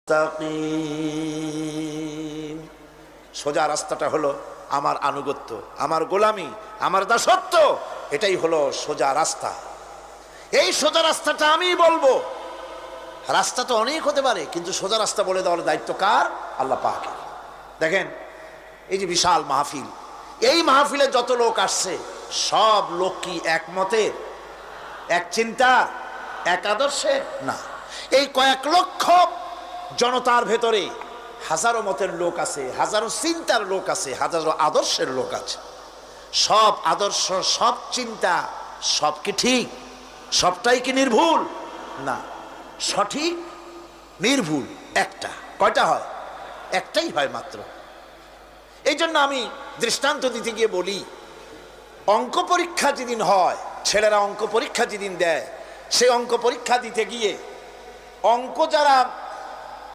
মুস্তাকিম। সোজা রাস্তাটা হলো আমার আনুগত্য, আমার গোলামি, আমার দাসত্ব। এটাই হলো সোজা রাস্তা। এই সোজা রাস্তাটা আমি বলবো। রাস্তা তো অনেক হতে পারে, কিন্তু সোজা রাস্তা বলে দেওয়ার দায়িত্ব কার? আল্লাহ পাকের। দেখেন, এই যে বিশাল মাহফিল, এই মাহফিলে যত লোক আসছে সব লোক কি একমতের, এক চিন্তার, এক আদর্শের? না। এই কয়েক লক্ষ জনতার ভেতরে হাজারো মতের লোক আছে, হাজারো চিন্তার লোক আছে, হাজারো আদর্শের লোক আছে। সব আদর্শ, সব চিন্তা, সব কি ঠিক? সবটাই কি নির্ভুল? না। সঠিক নির্ভুল একটা। কয়টা হয়? একটাই হয় মাত্র। এই জন্য আমি দৃষ্টান্ত দিতে গিয়ে বলি, অঙ্ক পরীক্ষা যেদিন হয়, ছেলেরা অঙ্ক পরীক্ষা যেদিন দেয়, সেই অঙ্ক পরীক্ষা দিতে গিয়ে অঙ্ক যারা